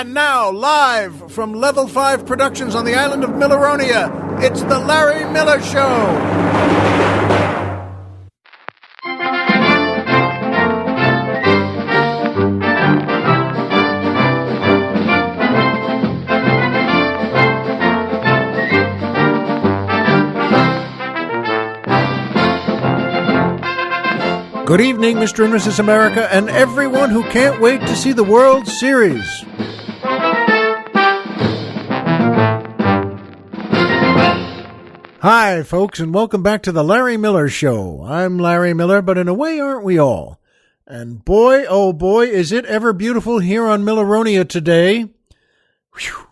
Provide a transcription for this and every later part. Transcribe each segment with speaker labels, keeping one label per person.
Speaker 1: And now, live from Level 5 Productions on the island of Milleronia, it's The Larry Miller Show. Good evening, Mr. and Mrs. America, and everyone who can't wait to see the World Series. Hi, folks, and welcome back to the Larry Miller Show. I'm Larry Miller, but in a way, aren't we all? And boy, oh boy, is it ever beautiful here on Milleronia today. Whew.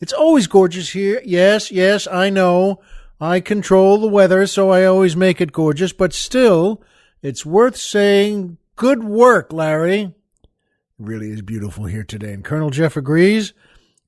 Speaker 1: It's always gorgeous here. Yes, I know. I control the weather, so I always make it gorgeous, but still, it's worth saying, good work, Larry. It really is beautiful here today. And Colonel Jeff agrees.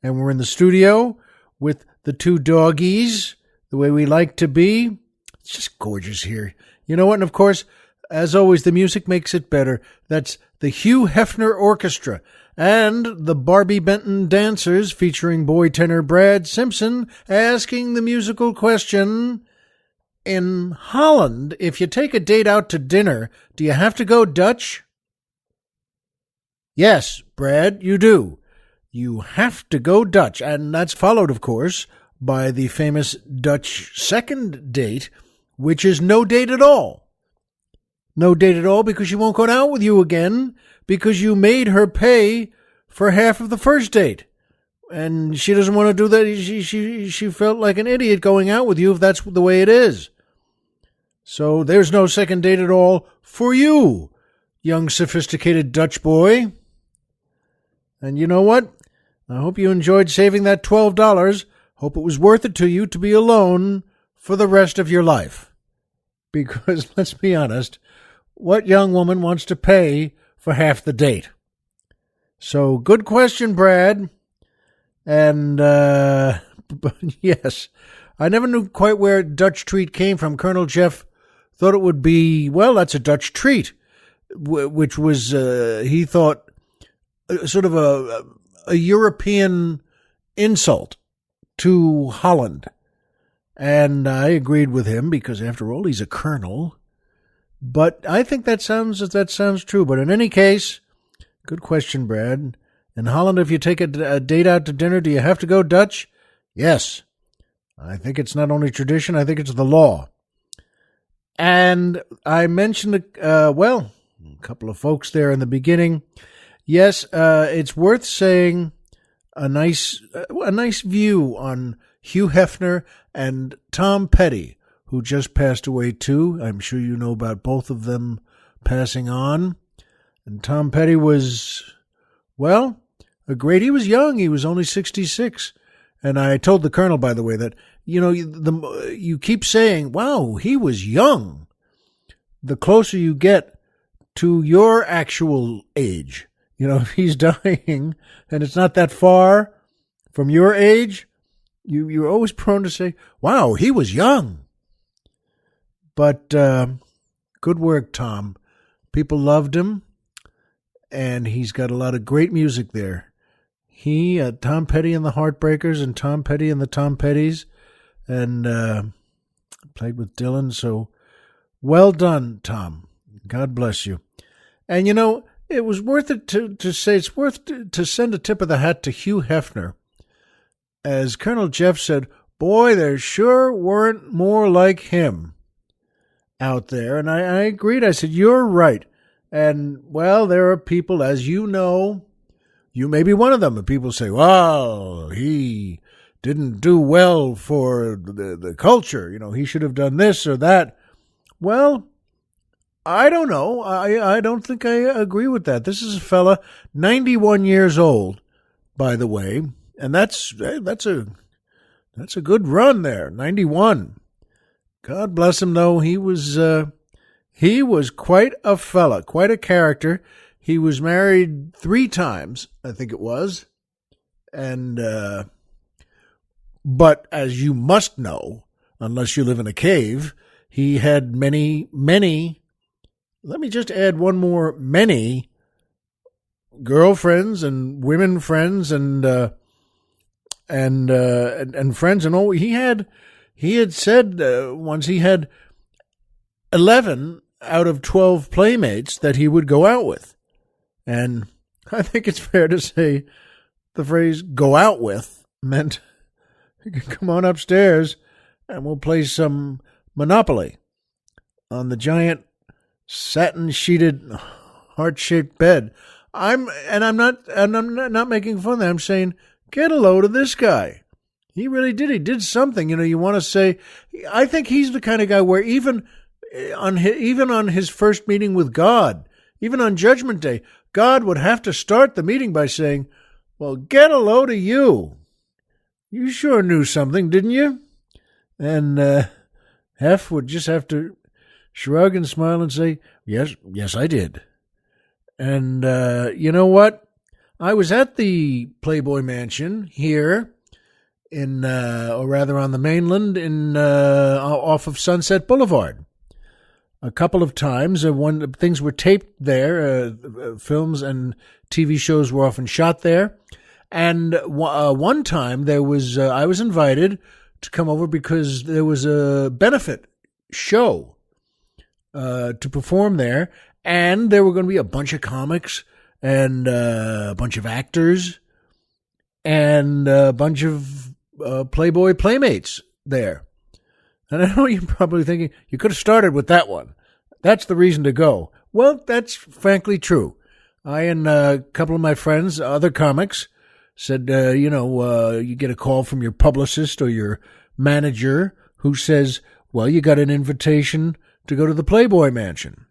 Speaker 1: And we're in the studio with the two doggies, the way we like to be. It's just gorgeous here. You know what? And of course, as always, the music makes it better. That's the Hugh Hefner Orchestra and the Barbie Benton Dancers featuring boy tenor Brad Simpson asking the musical question, in Holland, if you take a date out to dinner, do you have to go Dutch? Yes, Brad, you do. You have to go Dutch, and that's followed, of course, by the famous Dutch second date, which is no date at all. No date at all because she won't go out with you again because you made her pay for half of the first date. And she doesn't want to do that. She felt like an idiot going out with you if that's the way it is. So there's no second date at all for you, young sophisticated Dutch boy. And you know what? I hope you enjoyed saving that $12. Hope it was worth it to you to be alone for the rest of your life. Because, let's be honest, what young woman wants to pay for half the date? So, good question, Brad. And, but yes, I never knew quite where Dutch treat came from. Colonel Jeff thought it would be, well, that's a Dutch treat, which was, he thought, sort of a European insult to Holland. And I agreed with him because, after all, he's a colonel. But I think that sounds true. But in any case, good question, Brad. In Holland, if you take a date out to dinner, do you have to go Dutch? Yes. I think it's not only tradition, I think it's the law. And I mentioned, a couple of folks there in the beginning. Yes, it's worth saying a nice view on Hugh Hefner and Tom Petty, who just passed away too. I'm sure you know about both of them passing on. And Tom Petty was, well, he was young. He was only 66. And I told the colonel, by the way, that, you keep saying, wow, he was young. The closer you get to your actual age, if he's dying and it's not that far from your age, you're always prone to say, wow, he was young. But good work, Tom. People loved him, and he's got a lot of great music there. He, Tom Petty and the Heartbreakers, and Tom Petty and the Tom Pettys, and played with Dylan. So well done, Tom. God bless you. And it was worth it to say, it's worth to send a tip of the hat to Hugh Hefner. As Colonel Jeff said, boy, there sure weren't more like him out there. And I agreed. I said, you're right. And, well, there are people, as you know, you may be one of them, and people say, well, he didn't do well for the culture. He should have done this or that. Well, I don't know. I don't think I agree with that. This is a fella, 91 years old, by the way, and that's a good run there, 91. God bless him, though. He was quite a fella, quite a character. He was married 3 times, I think it was, and but as you must know, unless you live in a cave, he had many. Let me just add one more, many girlfriends and women friends and friends and all. He had said once he had 11 out of 12 playmates that he would go out with. And I think it's fair to say the phrase "go out with" meant you can come on upstairs and we'll play some Monopoly on the giant satin-sheeted heart-shaped bed. I'm not making fun of that. I'm saying, get a load of this guy. He really did. He did something. You want to say, I think he's the kind of guy where even on his first meeting with God, even on Judgment Day, God would have to start the meeting by saying, well, get a load of you. You sure knew something, didn't you? And Hef would just have to shrug and smile and say, yes, I did. And you know what? I was at the Playboy Mansion here or rather on the mainland off of Sunset Boulevard. A couple of times when things were taped there, films and TV shows were often shot there. And one time I was invited to come over because there was a benefit show to perform there. And there were going to be a bunch of comics and a bunch of actors and a bunch of Playboy playmates there. And I know you're probably thinking, you could have started with that one. That's the reason to go. Well, that's frankly true. I and a couple of my friends, other comics, said, you get a call from your publicist or your manager who says, well, you got an invitation to go to the Playboy Mansion.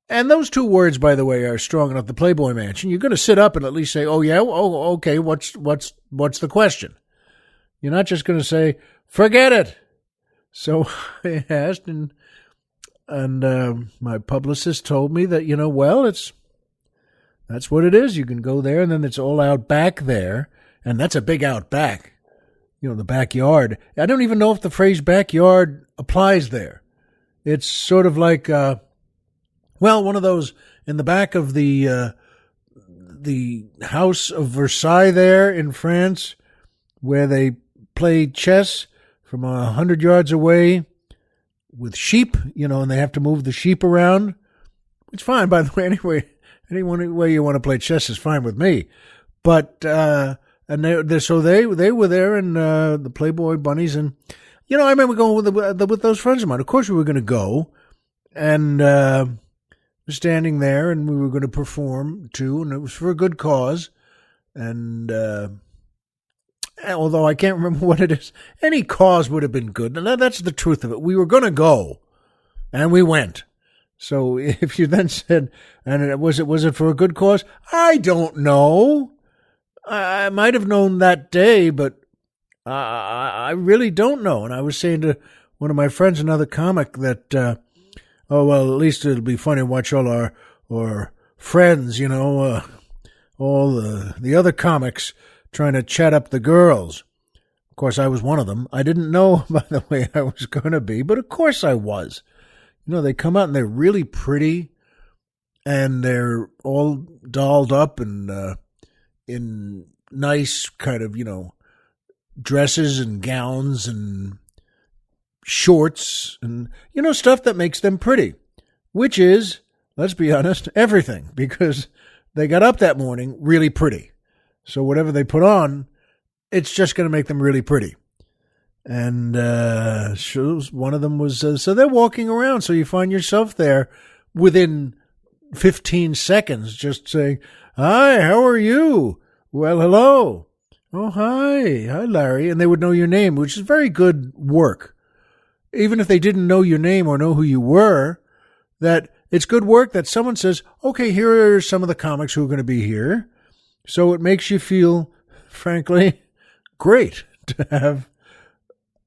Speaker 1: And those two words, by the way, are strong enough. The Playboy Mansion. You're going to sit up and at least say, "Oh yeah, oh okay. What's the question?" You're not just going to say, "Forget it." So I asked, and my publicist told me that that's what it is. You can go there, and then it's all out back there, and that's a big out back. The backyard. I don't even know if the phrase backyard applies there. It's sort of like. One of those in the back of the House of Versailles there in France, where they play chess from 100 yards away with sheep, and they have to move the sheep around. It's fine, by the way. Anyway, any way you want to play chess is fine with me. But and they were there, and the Playboy bunnies, and I remember going with those friends of mine. Of course, we were going to go, and. Standing there, and we were going to perform too, and it was for a good cause. And although I can't remember what it is, any cause would have been good. And that's the truth of it. We were going to go, and we went. So if you then said, and was it for a good cause? I don't know. I might have known that day, but I really don't know. And I was saying to one of my friends, another comic, that. Oh, well, at least it'll be funny to watch all our friends, all the other comics trying to chat up the girls. Of course, I was one of them. I didn't know, by the way, I was going to be, but of course I was. They come out and they're really pretty, and they're all dolled up and in nice kind of, dresses and gowns and shorts and, stuff that makes them pretty, which is, let's be honest, everything, because they got up that morning really pretty. So whatever they put on, it's just going to make them really pretty. And one of them was, so they're walking around. So you find yourself there within 15 seconds just saying, "Hi, how are you?" "Well, hello." "Oh, hi, Larry." And they would know your name, which is very good work. Even if they didn't know your name or know who you were, that it's good work that someone says, okay, here are some of the comics who are going to be here. So it makes you feel, frankly, great to have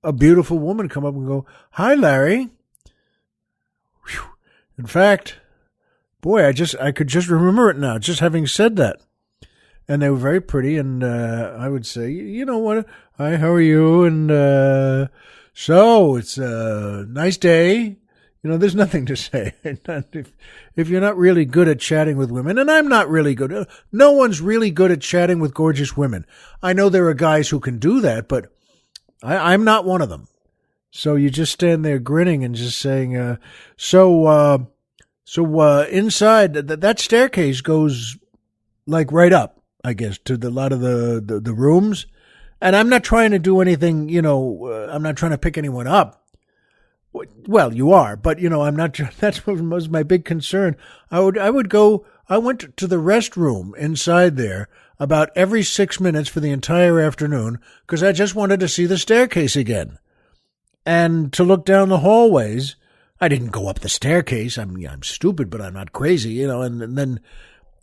Speaker 1: a beautiful woman come up and go, "Hi, Larry." Whew. In fact, boy, I could just remember it now, just having said that. And they were very pretty, and I would say, "You know what? Hi, how are you?" And so it's a nice day. There's nothing to say. If you're not really good at chatting with women, and I'm not really good, no one's really good at chatting with gorgeous women. I know there are guys who can do that, but I'm not one of them. So you just stand there grinning and just saying, so inside, that staircase goes like right up, I guess, to a lot of the rooms. And I'm not trying to do anything, I'm not trying to pick anyone up. Well, you are, but I'm not. That's what was my big concern. I went to the restroom inside there about every 6 minutes for the entire afternoon because I just wanted to see the staircase again and to look down the hallways. I didn't go up the staircase. I'm stupid, but I'm not crazy, and then,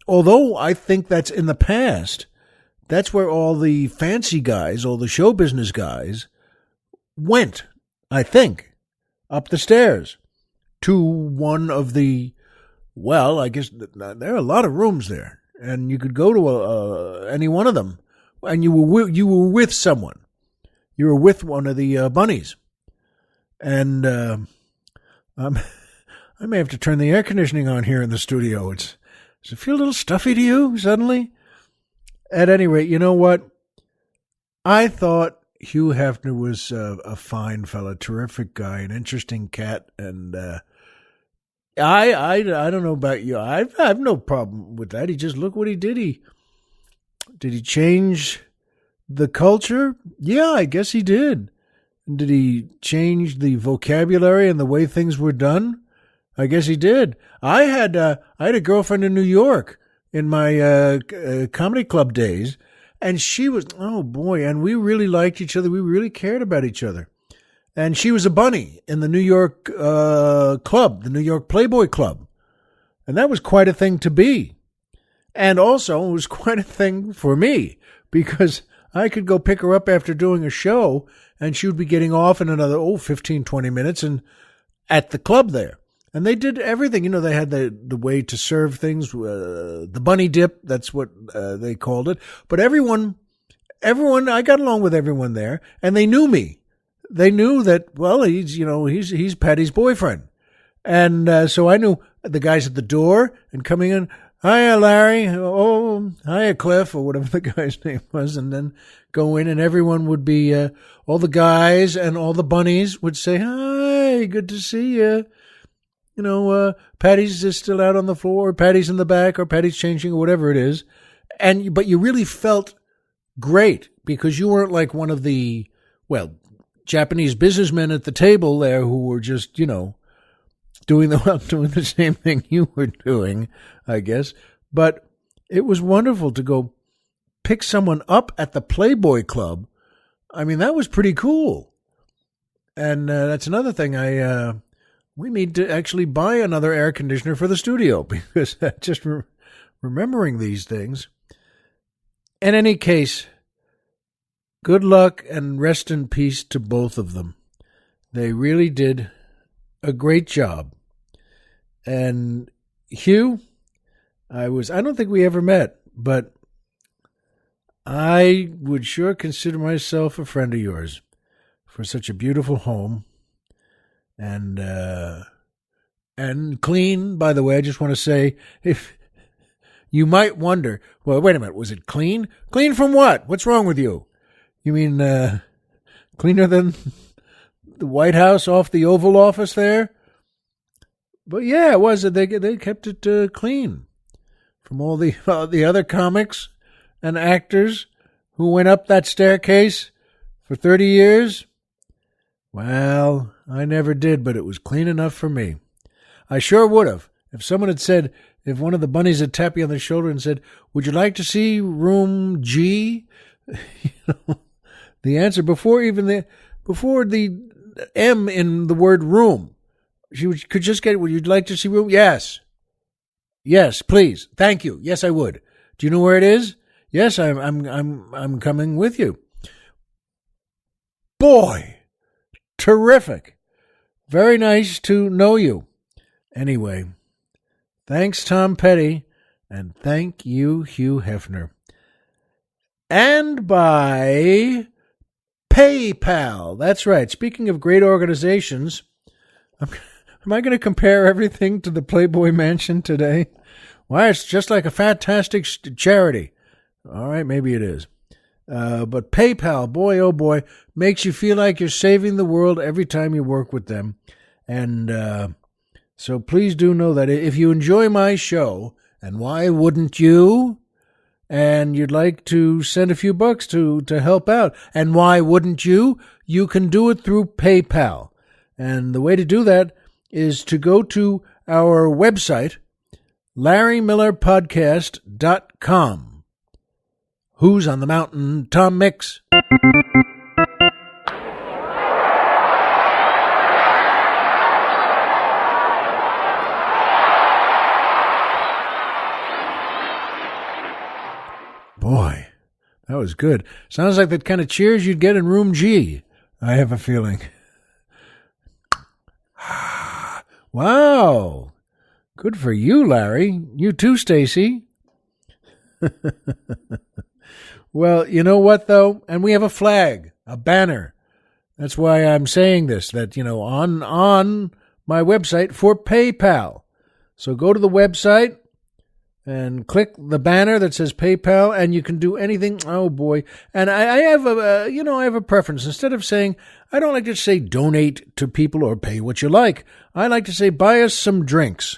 Speaker 1: although I think that's in the past, that's where all the fancy guys, all the show business guys went, I think. Up the stairs to one of the, well, I guess there are a lot of rooms there, and you could go to any one of them, and you were with someone. You were with one of the bunnies, and I may have to turn the air conditioning on here in the studio. Does it feel a little stuffy to you suddenly? At any rate, you know what? I thought Hugh Hefner was a fine fella, terrific guy, an interesting cat, and I don't know about you. I have no problem with that. He just look what he did. Did he change the culture? Yeah, I guess he did. Did he change the vocabulary and the way things were done? I guess he did. I had a girlfriend in New York in my comedy club days. And she was, oh boy, and we really liked each other. We really cared about each other. And she was a bunny in the New York club, the New York Playboy club. And that was quite a thing to be. And also, it was quite a thing for me because I could go pick her up after doing a show and she would be getting off in another, 15, 20 minutes and at the club there. And they did everything. They had the way to serve things, the bunny dip, that's what they called it. But everyone, I got along with everyone there, and they knew me. They knew that, well, he's Patty's boyfriend. And so I knew the guys at the door and coming in, hiya, Larry, oh, hiya, Cliff, or whatever the guy's name was, and then go in, and everyone would be, all the guys and all the bunnies would say, hi, good to see you. Patty's still out on the floor, or Patty's in the back, or Patty's changing, or whatever it is. But you really felt great because you weren't like one of the, Japanese businessmen at the table there who were just, doing the same thing you were doing, I guess. But it was wonderful to go pick someone up at the Playboy Club. I mean, that was pretty cool. And that's another thing we need to actually buy another air conditioner for the studio because just remembering these things. In any case, good luck and rest in peace to both of them. They really did a great job. And Hugh, I don't think we ever met, but I would sure consider myself a friend of yours for such a beautiful home. And clean, by the way, I just want to say, if you might wonder, well, wait a minute, was it clean? Clean from what? What's wrong with you? You mean cleaner than the White House off the Oval Office there? But yeah, it was. They kept it clean from all the other comics and actors who went up that staircase for 30 years. Well, I never did, but it was clean enough for me. I sure would have. If someone had said, if one of the bunnies had tapped me on the shoulder and said, would you like to see room G? The answer before the M in the word room, could just get, would you like to see room? Yes. Yes, please. Thank you. Yes, I would. Do you know where it is? Yes, I'm coming with you. Boy. Terrific. Very nice to know you. Anyway, thanks, Tom Petty, and thank you, Hugh Hefner. And by PayPal. That's right. Speaking of great organizations, Am I going to compare everything to the Playboy Mansion today? Why, it's just like a fantastic charity. All right, maybe it is. But PayPal, boy, oh boy, makes you feel like you're saving the world every time you work with them. And so please do know that if you enjoy my show, and why wouldn't you? And you'd like to send a few bucks to help out, and why wouldn't you? You can do it through PayPal. And the way to do that is to go to our website, LarryMillerPodcast.com. Who's on the Mountain? Tom Mix. Boy, that was good. Sounds like that kind of cheers you'd get in room G, I have a feeling. Wow. Good for you, Larry. You too, Stacy. Well, you know what, though? And we have a flag, a banner. That's why I'm saying this, that, on my website for PayPal. So go to the website and click the banner that says PayPal, and you can do anything. Oh, boy. And I have a preference. Instead of saying, I don't like to say donate to people or pay what you like. I like to say buy us some drinks.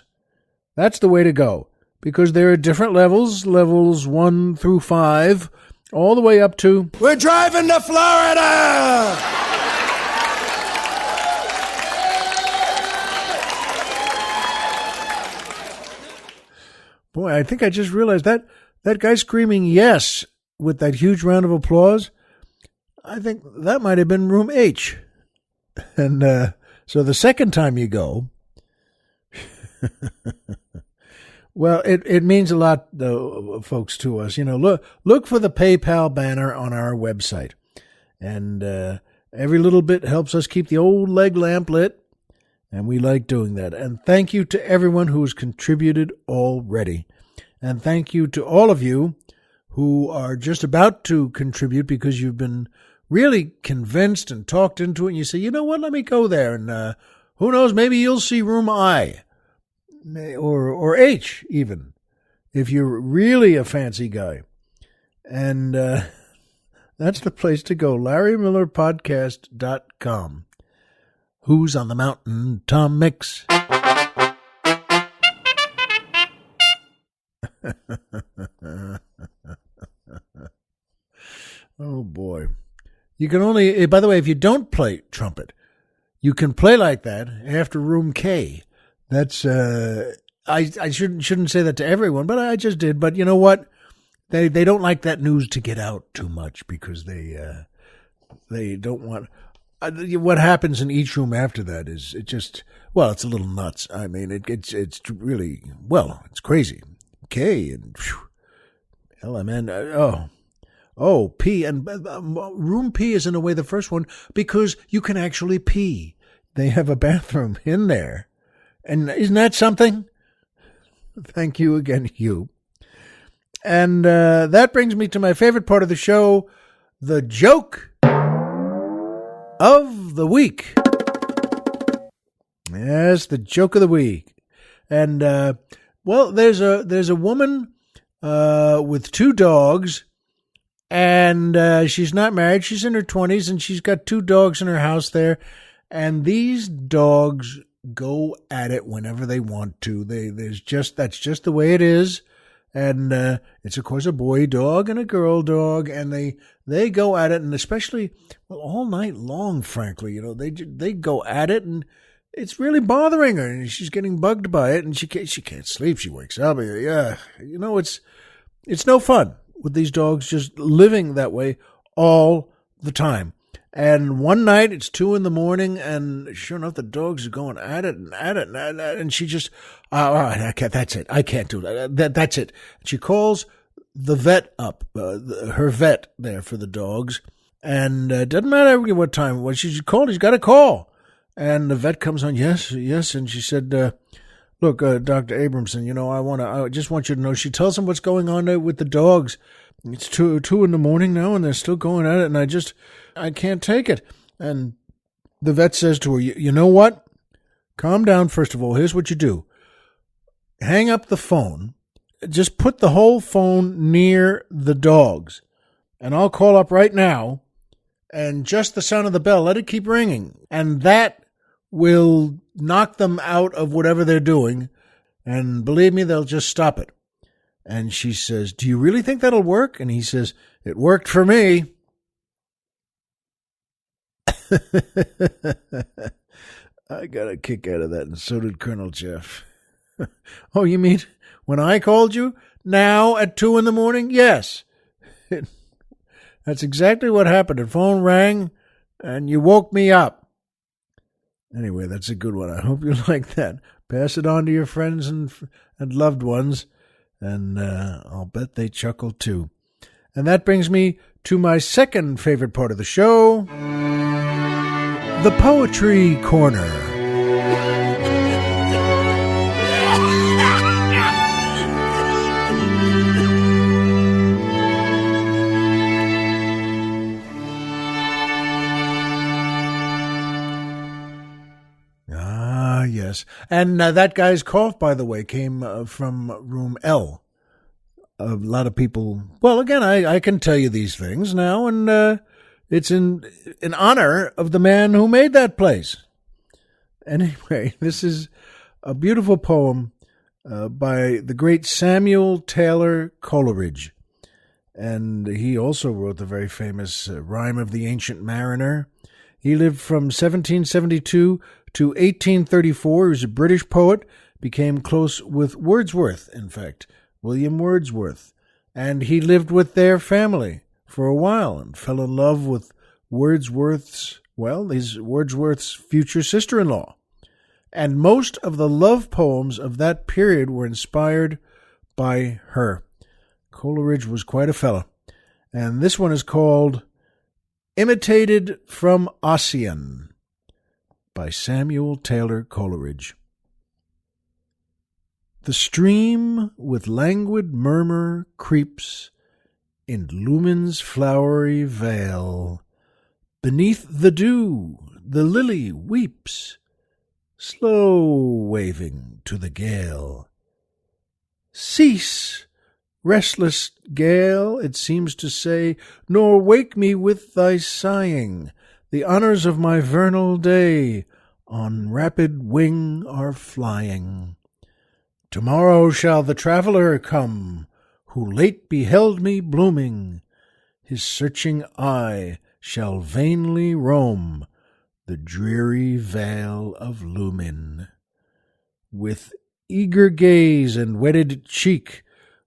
Speaker 1: That's the way to go, because there are different levels 1 through 5, all the way up to, we're driving to Florida! Boy, I think I just realized that guy screaming yes with that huge round of applause, I think that might have been room H. And so the second time you go, well, it means a lot, though, folks, to us. Look for the PayPal banner on our website. And every little bit helps us keep the old leg lamp lit, and we like doing that. And thank you to everyone who has contributed already. And thank you to all of you who are just about to contribute because you've been really convinced and talked into it, and you say, you know what, let me go there. And who knows, maybe you'll see room I. Or H, even, if you're really a fancy guy. And that's the place to go, LarryMillerPodcast.com. Who's on the Mountain? Tom Mix. Oh, boy. You can only, by the way, if you don't play trumpet, you can play like that after room K. That's I shouldn't say that to everyone, but I just did. But you know what? They don't like that news to get out too much because they don't want. What happens in each room after that is it's a little nuts. I mean, it's really, it's crazy. K and LMN. P, and room P is in a way the first one because you can actually pee. They have a bathroom in there. And isn't that something? Thank you again, Hugh. And that brings me to my favorite part of the show, the joke of the week. Yes, the joke of the week. And, there's a woman with 2 dogs, and she's not married. She's in her 20s, and she's got 2 dogs in her house there. And these dogs go at it whenever they want to. That's just the way it is. And it's, of course, a boy dog and a girl dog, and they go at it, and especially, all night long, frankly. They go at it, and it's really bothering her, and she's getting bugged by it, and she can't sleep. She wakes up. Yeah, it's no fun with these dogs just living that way all the time. And one night, it's 2 a.m, and sure enough, the dogs are going at it and at it and at it, and she just, all right, that's it. I can't do that. That's it. She calls the vet up, her vet there for the dogs, and it doesn't matter what time it was. She called. He's got a call, and the vet comes on. Yes, and she said, look, Dr. Abramson, I just want you to know. She tells him what's going on there with the dogs. It's 2 a.m. now, and they're still going at it, and I can't take it. And the vet says to her, you know what? calm down first of all. Here's what you do. Hang up the phone. Just put the whole phone near the dogs. And I'll call up right now. And just the sound of the bell, let it keep ringing. And that will knock them out of whatever they're doing. And believe me, they'll just stop it. And she says, do you really think that'll work? And he says, it worked for me. I got a kick out of that, and so did Colonel Jeff. Oh, you mean when I called you? Now at 2 a.m? Yes. That's exactly what happened. The phone rang, and you woke me up. Anyway, that's a good one. I hope you like that. Pass it on to your friends and loved ones, and I'll bet they chuckle too. And that brings me to my second favorite part of the show, the Poetry Corner. Ah, yes. And that guy's cough, by the way, came from room L. A lot of people, well, again, I can tell you these things now, and it's in honor of the man who made that place. Anyway, this is a beautiful poem by the great Samuel Taylor Coleridge. And he also wrote the very famous Rhyme of the Ancient Mariner. He lived from 1772 to 1834. He was a British poet, became close with Wordsworth, in fact, William Wordsworth. And he lived with their family for a while and fell in love with Wordsworth's future sister-in-law. And most of the love poems of that period were inspired by her. Coleridge was quite a fellow. And this one is called Imitated from Ossian by Samuel Taylor Coleridge. The stream with languid murmur creeps in Lumen's flowery vale. Beneath the dew the lily weeps, slow waving to the gale. Cease, restless gale, it seems to say, nor wake me with thy sighing. The honors of my vernal day on rapid wing are flying. Tomorrow shall the traveller come, who late beheld me blooming. His searching eye shall vainly roam the dreary vale of Lumen. With eager gaze and wetted cheek,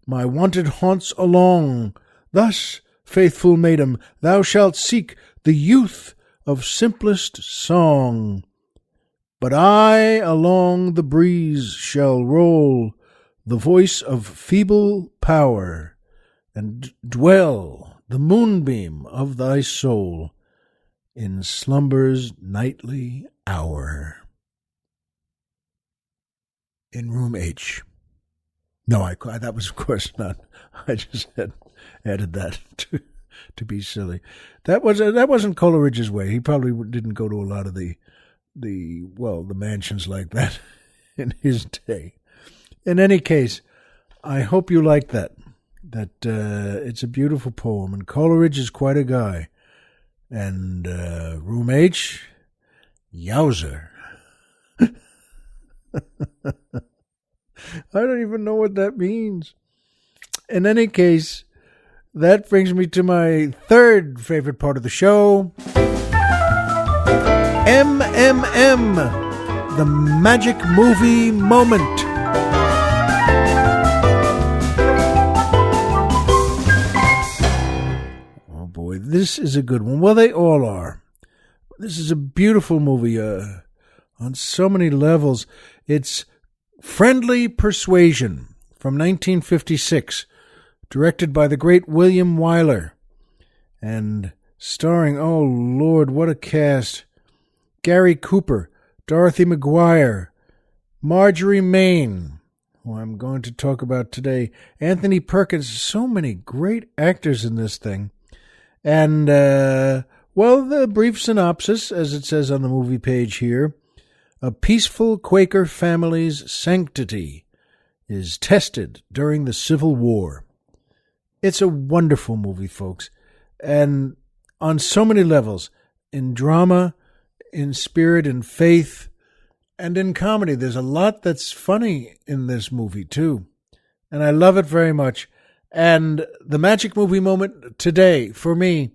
Speaker 1: my wonted haunts along. Thus, faithful maiden, thou shalt seek the youth of simplest song. But I along the breeze shall roll the voice of feeble power, and dwell the moonbeam of thy soul in slumber's nightly hour. In room H. No, that was of course not. I just added that to be silly. That wasn't Coleridge's way. He probably didn't go to a lot of the mansions like that in his day. In any case, I hope you like that. It's a beautiful poem, and Coleridge is quite a guy. And room H, yowzer. I don't even know what that means. In any case, that brings me to my third favorite part of the show. MMM, the Magic Movie Moment. Oh boy, this is a good one. Well, they all are. This is a beautiful movie on so many levels. It's Friendly Persuasion from 1956, directed by the great William Wyler, and starring, oh Lord, what a cast. Gary Cooper, Dorothy McGuire, Marjorie Main, who I'm going to talk about today, Anthony Perkins, so many great actors in this thing. And, the brief synopsis, as it says on the movie page here, a peaceful Quaker family's sanctity is tested during the Civil War. It's a wonderful movie, folks, and on so many levels, in drama, in spirit, in faith, and in comedy. There's a lot that's funny in this movie, too, and I love it very much. And the magic movie moment today, for me,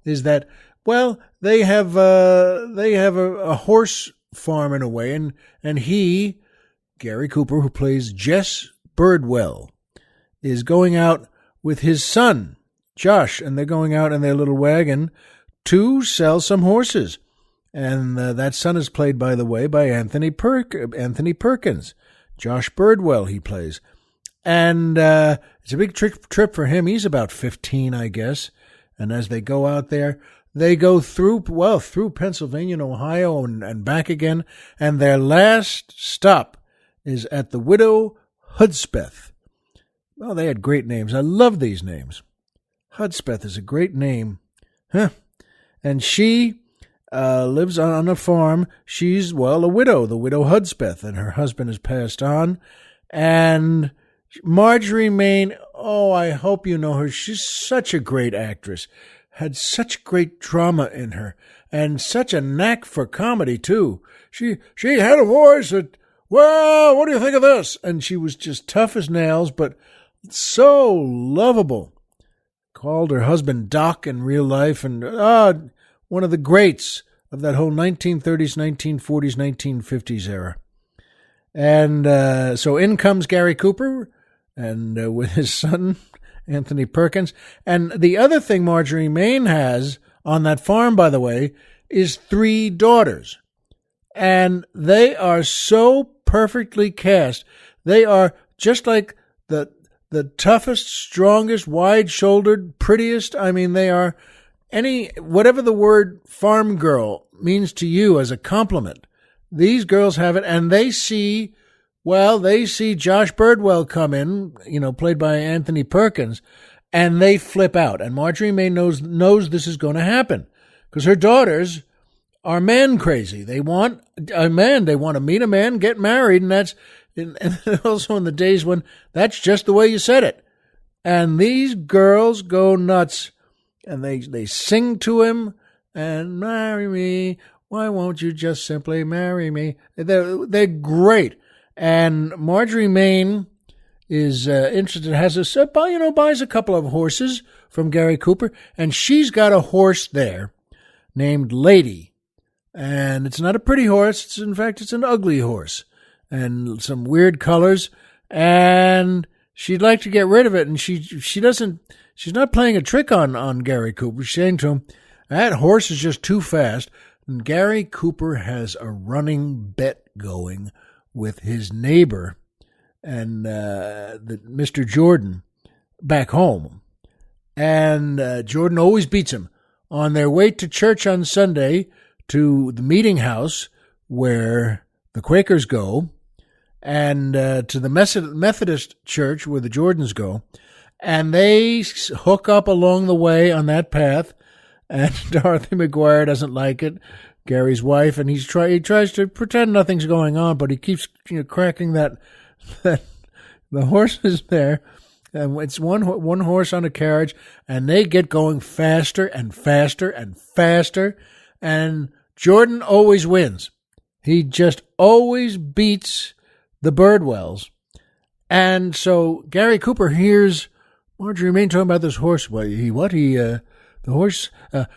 Speaker 1: is that, well, they have a horse farm in a way, and he, Gary Cooper, who plays Jess Birdwell, is going out with his son, Josh, and they're going out in their little wagon to sell some horses. And that son is played, by the way, by Anthony Perkins. Josh Birdwell he plays. And it's a big trip for him. He's about 15, I guess. And as they go out there, they go through Pennsylvania and Ohio and back again. And their last stop is at the Widow Hudspeth. Well, they had great names. I love these names. Hudspeth is a great name. Huh. And she lives on a farm. She's, a widow, the Widow Hudspeth, and her husband has passed on. And Marjorie Main, I hope you know her. She's such a great actress. Had such great drama in her, and such a knack for comedy, too. She had a voice that, well, what do you think of this? And she was just tough as nails, but so lovable. Called her husband Doc in real life, and one of the greats of that whole 1930s, 1940s, 1950s era. And so in comes Gary Cooper, and with his son, Anthony Perkins. And the other thing Marjorie Main has on that farm, by the way, is 3 daughters. And they are so perfectly cast. They are just like the toughest, strongest, wide-shouldered, prettiest. I mean, they are whatever the word farm girl means to you as a compliment. These girls have it, and they see Josh Birdwell come in, played by Anthony Perkins, and they flip out. And Marjorie Main knows this is going to happen because her daughters are man crazy. They want a man. They want to meet a man, get married, and that's and also in the days when that's just the way you said it. And these girls go nuts, and they sing to him and marry me. Why won't you just simply marry me? They're great. And Marjorie Main is interested, buys a couple of horses from Gary Cooper, and she's got a horse there named Lady. And it's not a pretty horse. In fact, it's an ugly horse and some weird colors. And she'd like to get rid of it. And she's not playing a trick on Gary Cooper. She's saying to him, that horse is just too fast. And Gary Cooper has a running bet going with his neighbor and Mr. Jordan back home. And Jordan always beats him. On their way to church on Sunday, to the meeting house where the Quakers go, and to the Methodist church where the Jordans go, and they hook up along the way on that path, and Dorothy McGuire doesn't like it, Gary's wife, and he tries to pretend nothing's going on, but he keeps cracking that the horse is there, and it's one horse on a carriage, and they get going faster and faster and faster, and Jordan always wins. He just always beats the Birdwells. And so Gary Cooper hears Marjorie Main talking about this horse. The horse,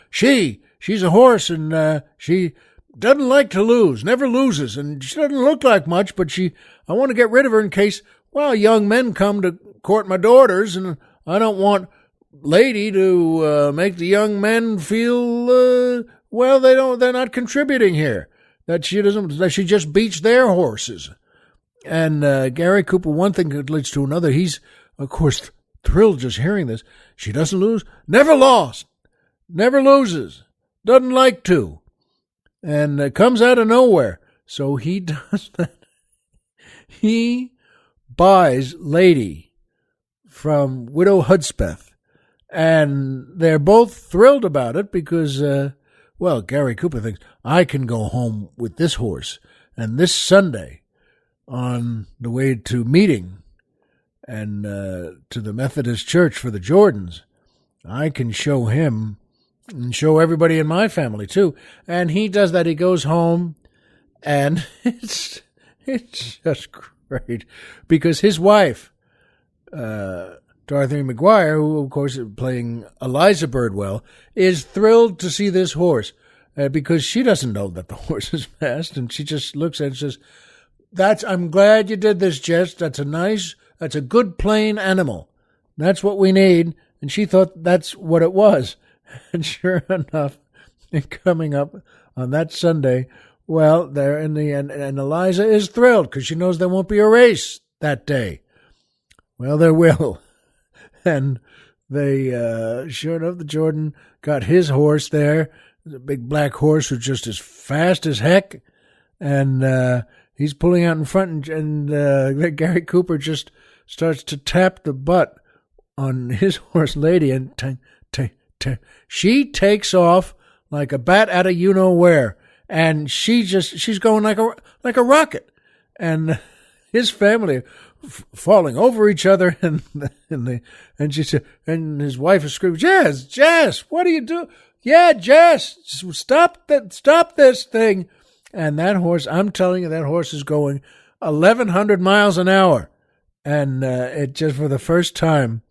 Speaker 1: she's a horse, and she doesn't like to lose, never loses, and she doesn't look like much, but I want to get rid of her in case, young men come to court my daughters, and I don't want Lady to make the young men feel, they're not contributing here, that she just beats their horses. And Gary Cooper, one thing leads to another. He's, of course, thrilled just hearing this. She doesn't lose, never lost, never loses, doesn't like to, and comes out of nowhere. So he does that. He buys Lady from Widow Hudspeth, and they're both thrilled about it because, Gary Cooper thinks, I can go home with this horse. And this Sunday, on the way to meeting and to the Methodist Church for the Jordans, I can show him and show everybody in my family too. And he does that. He goes home, and it's just great because his wife, Dorothy McGuire, who of course is playing Eliza Birdwell, is thrilled to see this horse because she doesn't know that the horse is fast, and she just looks at it and says, I'm glad you did this, Jess. That's a good plain animal. That's what we need. And she thought that's what it was. And sure enough, coming up on that Sunday, well, there in the end, and Eliza is thrilled because she knows there won't be a race that day. Well, there will. And they, sure enough, the Jordan got his horse there. A big black horse who's just as fast as heck. And he's pulling out in front, and Gary Cooper just starts to tap the butt on his horse lady, and she takes off like a bat out of you-know-where. And she's going like a rocket. And his family falling over each other, and she said, and his wife is screaming, Jess, what are you doing? Yeah, Jess, stop this thing. And that horse, I'm telling you, that horse is going 1,100 miles an hour. And it just, for the first time,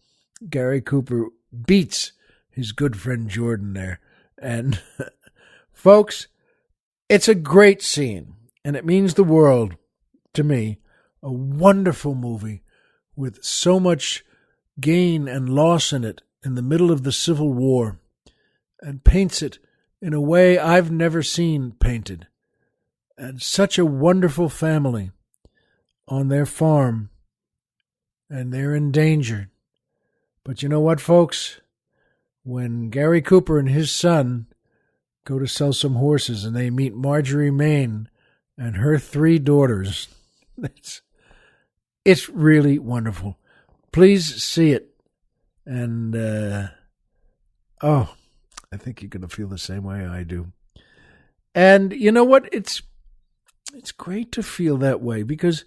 Speaker 1: Gary Cooper beats his good friend Jordan there. And folks, it's a great scene, and it means the world to me. A wonderful movie with so much gain and loss in it in the middle of the Civil War, and paints it in a way I've never seen painted. And such a wonderful family on their farm, and they're in danger. But you know what, folks? When Gary Cooper and his son go to sell some horses, and they meet Marjorie Main and her 3 daughters, it's really wonderful. Please see it. And, I think you're going to feel the same way I do. And you know what? It's great to feel that way, because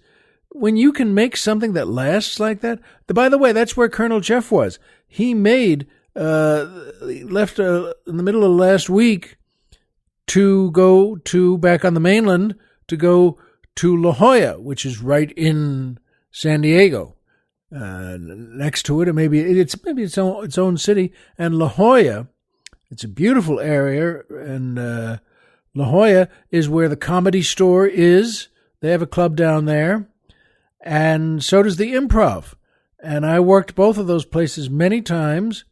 Speaker 1: when you can make something that lasts like that, by the way, that's where Colonel Jeff was. He left in the middle of last week to go to back on the mainland to go to La Jolla, which is right in San Diego, next to it, or maybe it's its own city. And La Jolla, it's a beautiful area, and La Jolla is where the Comedy Store is. They have a club down there, and so does the Improv. And I worked both of those places many times.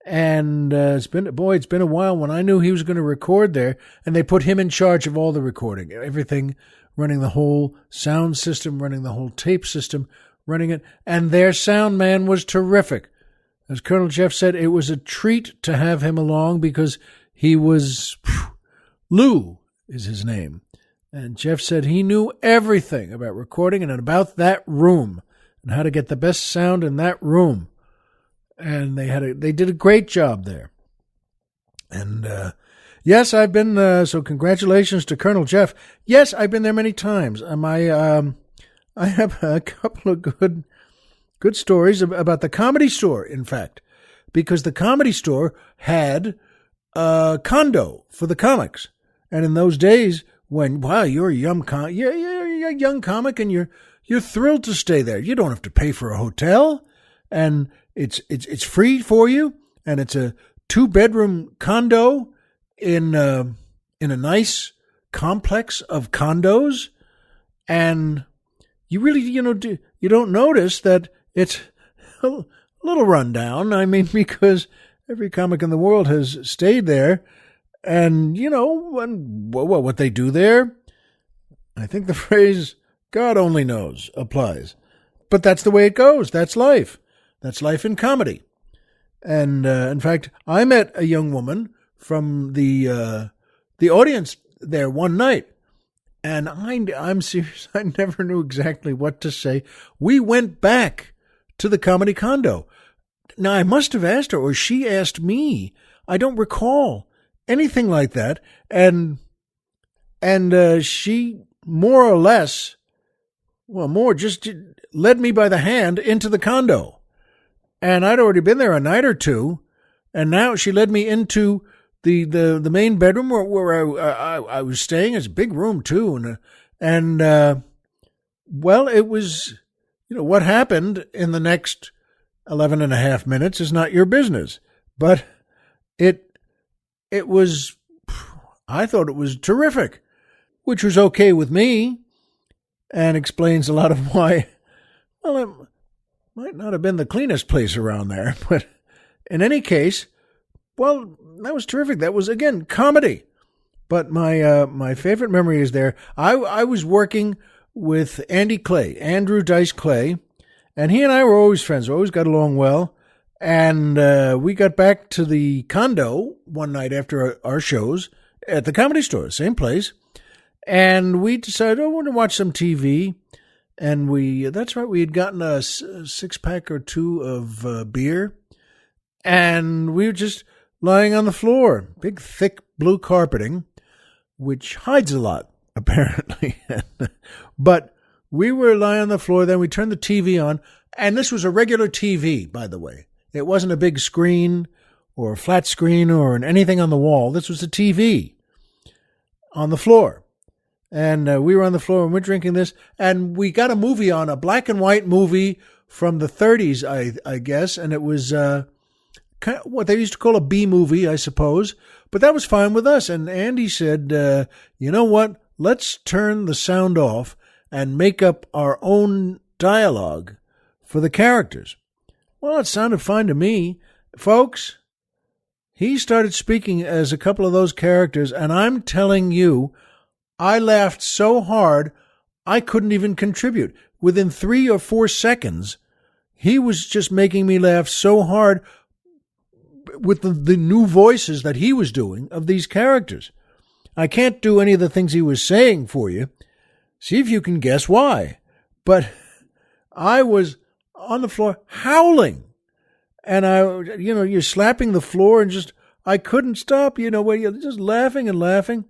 Speaker 1: And it's been a while when I knew he was going to record there, and they put him in charge of all the recording, everything, running the whole sound system, running the whole tape system, running it. And their sound man was terrific. As Colonel Jeff said, it was a treat to have him along, because he was, Lou is his name. And Jeff said he knew everything about recording and about that room and how to get the best sound in that room. And they did a great job there. And yes, I've been so congratulations to Colonel Jeff. Yes, I've been there many times. I have a couple of good stories about the Comedy Store, in fact, because the Comedy Store had a condo for the comics. And in those days, when you're a young you're a young comic, and you're thrilled to stay there. You don't have to pay for a hotel, and it's free for you, and it's a 2-bedroom condo in a nice complex of condos, and you really you don't notice that it's a little rundown. I mean, because every comic in the world has stayed there, and what they do there, I think the phrase "God only knows" applies. But that's the way it goes. That's life. That's life in comedy. And in fact, I met a young woman from the audience there one night, and I'm serious. I never knew exactly what to say. We went back to the comedy condo. Now, I must have asked her, or she asked me. I don't recall anything like that. And she more or less, well, more just led me by the hand into the condo. And I'd already been there a night or two, and now she led me into the main bedroom where I was staying. It's a big room too, and well, it was, what happened in the next 11 and a half minutes is not your business, but it was, I thought it was terrific, which was okay with me, and explains a lot of why. Well, it might not have been the cleanest place around there, but in any case, well, that was terrific. That was, again, comedy. But my favorite memory is there. I was working with Andrew Dice Clay, and he and I were always friends. We always got along well. And we got back to the condo one night after our shows at the Comedy Store, same place. And we decided, I want to watch some TV. And that's right, we had gotten a 6-pack or 2 of beer. And we were just lying on the floor, big, thick blue carpeting, which hides a lot, apparently. But we were lying on the floor, then we turned the TV on. And this was a regular TV, by the way. It wasn't a big screen or a flat screen or anything on the wall. This was a TV on the floor. And we were on the floor and we're drinking this. And we got a movie on, a black and white movie from the 30s, I guess. And it was kind of what they used to call a B movie, I suppose. But that was fine with us. And Andy said, you know what? Let's turn the sound off and make up our own dialogue for the characters. Well, it sounded fine to me. Folks, he started speaking as a couple of those characters, and I'm telling you, I laughed so hard I couldn't even contribute. Within 3 or 4 seconds, he was just making me laugh so hard with the new voices that he was doing of these characters. I can't do any of the things he was saying for you. See if you can guess why. But I was on the floor howling. And you're slapping the floor and I couldn't stop, where you're just laughing and laughing.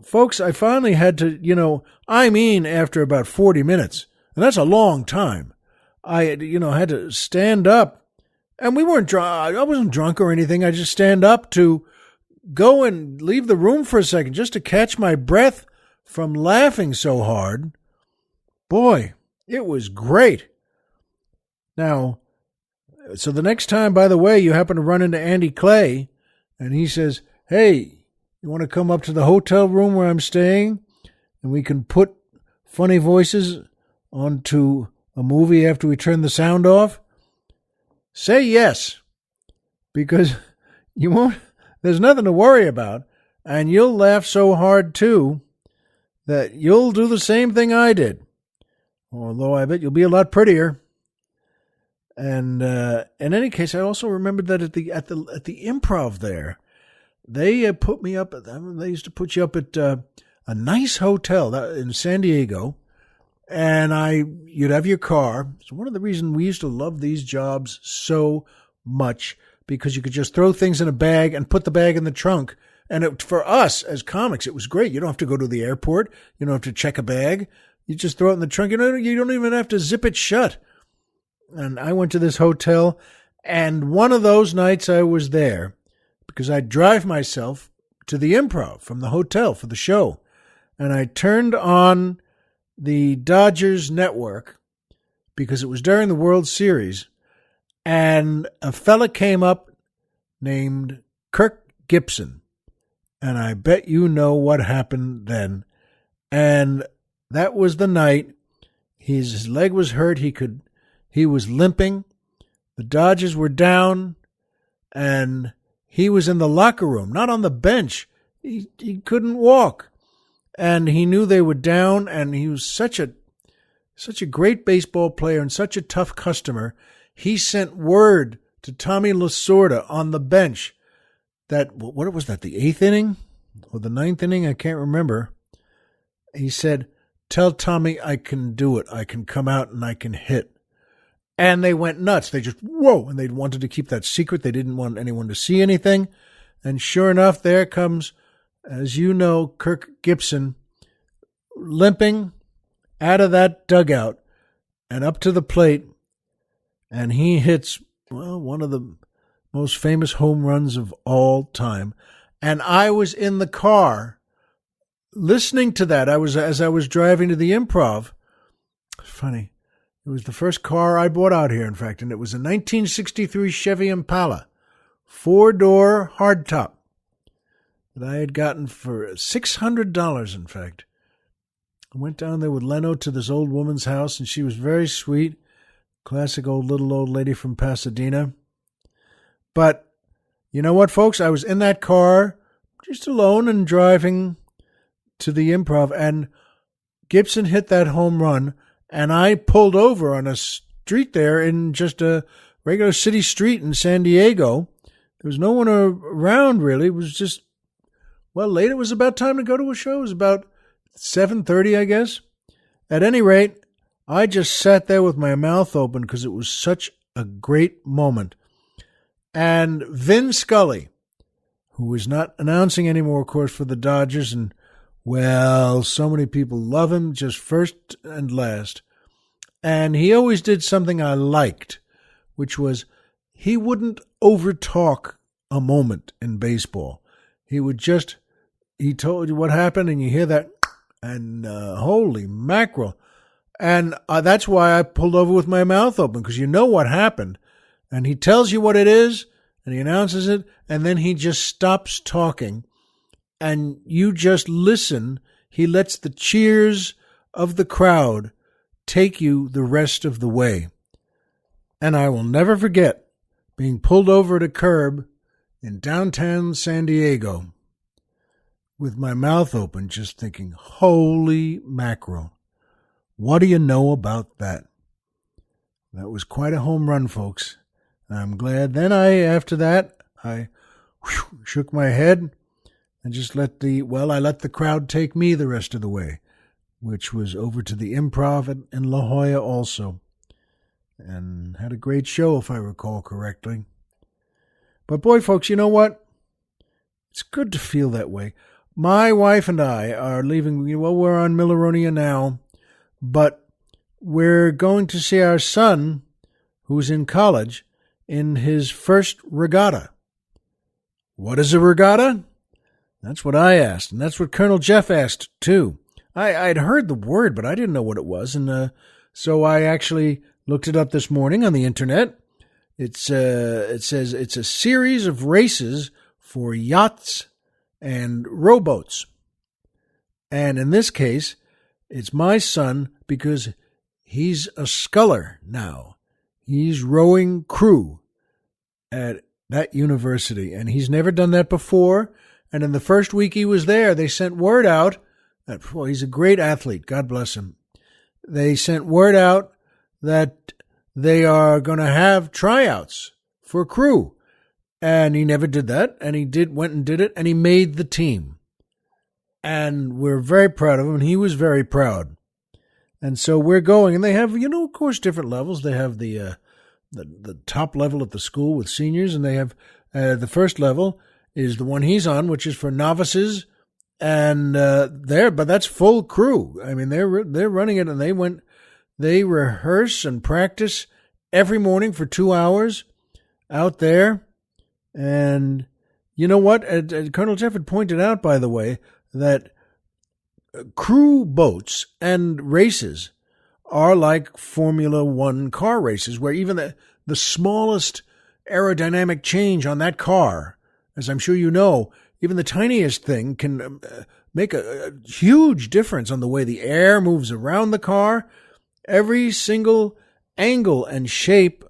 Speaker 1: Folks, I finally had to, after about 40 minutes, and that's a long time, I had to stand up. And we weren't drunk. I wasn't drunk or anything. I just stand up to go and leave the room for a second just to catch my breath from laughing so hard. Boy, it was great. Now, so the next time, by the way, you happen to run into Andy Clay, and he says, hey, you want to come up to the hotel room where I'm staying, and we can put funny voices onto a movie after we turn the sound off? Say yes, because you won't. There's nothing to worry about, and you'll laugh so hard, too, that you'll do the same thing I did, although I bet you'll be a lot prettier. And in any case, I also remembered that at the Improv there, they put me up. They used to put you up at a nice hotel in San Diego, and you'd have your car. It's one of the reasons we used to love these jobs so much, because you could just throw things in a bag and put the bag in the trunk. And for us as comics, it was great. You don't have to go to the airport. You don't have to check a bag. You just throw it in the trunk. You don't even have to zip it shut. And I went to this hotel, and one of those nights I was there because I'd drive myself to the Improv from the hotel for the show. And I turned on the Dodgers network because it was during the World Series. And a fella came up named Kirk Gibson. And I bet you know what happened then. And that was the night. His leg was hurt. He was limping. The Dodgers were down, and he was in the locker room, not on the bench. He couldn't walk, and he knew they were down, and he was such a great baseball player and such a tough customer. He sent word to Tommy Lasorda on the bench that, what was that, the 8th inning or the 9th inning? I can't remember. He said, tell Tommy I can do it. I can come out and I can hit. And they went nuts. They just, whoa, and they wanted to keep that secret. They didn't want anyone to see anything. And sure enough, there comes, as you know, Kirk Gibson limping out of that dugout and up to the plate, and he hits, well, one of the most famous home runs of all time. And I was in the car listening to that. As I was driving to the Improv. Funny. It was the first car I bought out here, in fact, and it was a 1963 Chevy Impala, 4-door hardtop that I had gotten for $600, in fact. I went down there with Leno to this old woman's house, and she was very sweet. Classic little old lady from Pasadena. But you know what, folks? I was in that car just alone and driving to the Improv, and Gibson hit that home run, and I pulled over on a street there in just a regular city street in San Diego. There was no one around, really. It was just, well, late. It was about time to go to a show. It was about 7:30, I guess. At any rate, I just sat there with my mouth open because it was such a great moment. And Vin Scully, who is not announcing anymore, of course, for the Dodgers, and, well, so many people love him, just first and last. And he always did something I liked, which was he wouldn't overtalk a moment in baseball. He told you what happened, and you hear that, and holy mackerel. And that's why I pulled over with my mouth open, because you know what happened. And he tells you what it is, and he announces it, and then he just stops talking, and you just listen. He lets the cheers of the crowd take you the rest of the way. And I will never forget being pulled over at a curb in downtown San Diego with my mouth open, just thinking, holy mackerel, what do you know about that? That was quite a home run, folks. I'm glad. Then after that, I shook my head and just let the crowd take me the rest of the way, which was over to the Improv in La Jolla also, and had a great show, if I recall correctly. But boy, folks, you know what? It's good to feel that way. My wife and I are leaving. Well, we're on Milleronia now, but we're going to see our son, who's in college, in his first regatta. What is a regatta? That's what I asked, and that's what Colonel Jeff asked, too. I'd heard the word, but I didn't know what it was, and so I actually looked it up this morning on the internet. It says it's a series of races for yachts and rowboats. And in this case, it's my son because he's a sculler now. He's rowing crew at that university, and he's never done that before. And in the first week he was there, they sent word out that, well, he's a great athlete, God bless him. They sent word out that they are going to have tryouts for crew. And he never did that, and went and did it, and he made the team. And we're very proud of him, and he was very proud. And so we're going, and they have, of course, different levels. They have the top level at the school with seniors, and they have the first level is the one he's on, which is for novices, and but that's full crew. I mean, they're running it, and they rehearse and practice every morning for 2 hours out there. And you know what? Colonel Jeff had pointed out, by the way, that crew boats and races are like Formula One car races, where even the smallest aerodynamic change on that car, as I'm sure you know, even the tiniest thing can make a huge difference on the way the air moves around the car. Every single angle and shape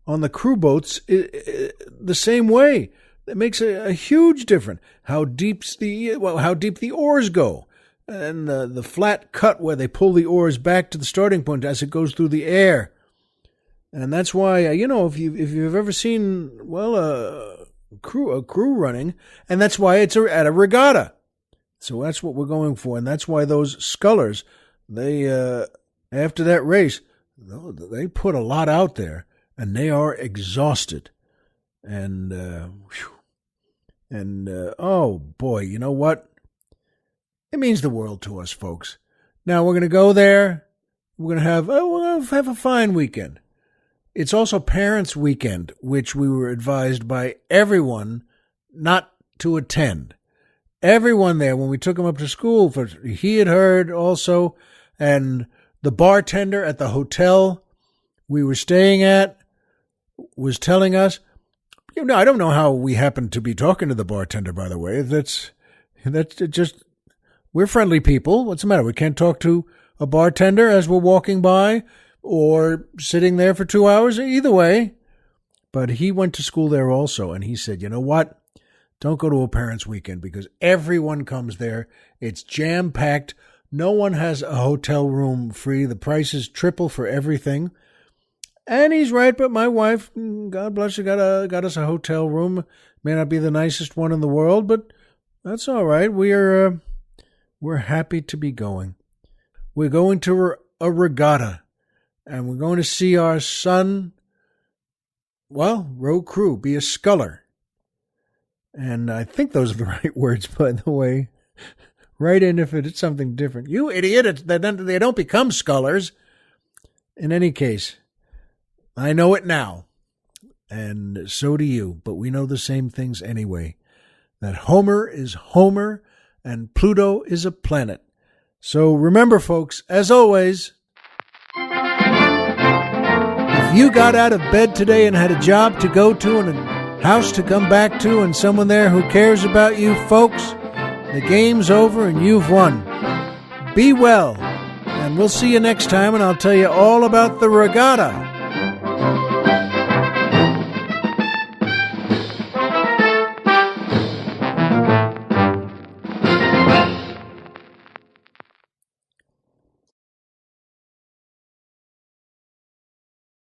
Speaker 1: on the crew boats the same way. It makes a huge difference. How deep the oars go, and the flat cut where they pull the oars back to the starting point as it goes through the air. And that's why if you've ever seen a crew running, and that's why it's at a regatta. So that's what we're going for, and that's why those scullers, they after that race, they put a lot out there, and they are exhausted. And oh boy, you know what? It means the world to us, folks. Now we're going to go there. We're going to have a fine weekend. It's also Parents' Weekend, which we were advised by everyone not to attend. Everyone there, when we took him up to school, he had heard also, and the bartender at the hotel we were staying at was telling us, I don't know how we happened to be talking to the bartender, by the way. That's just, we're friendly people. What's the matter? We can't talk to a bartender as we're walking by or sitting there for 2 hours, either way. But he went to school there also, and he said, you know what? Don't go to a Parents' Weekend because everyone comes there. It's jam-packed. No one has a hotel room free. The prices triple for everything. And he's right, but my wife, God bless her, got us a hotel room. May not be the nicest one in the world, but that's all right. We're happy to be going. We're going to a regatta, and we're going to see our son, road crew, be a sculler. And I think those are the right words, by the way. Write in if it's something different. You idiot, they don't become scullers. In any case, I know it now, and so do you, but we know the same things anyway. That Homer is Homer, and Pluto is a planet. So remember, folks, as always, if you got out of bed today and had a job to go to and a house to come back to and someone there who cares about you, folks, the game's over and you've won. Be well, and we'll see you next time, and I'll tell you all about the regatta.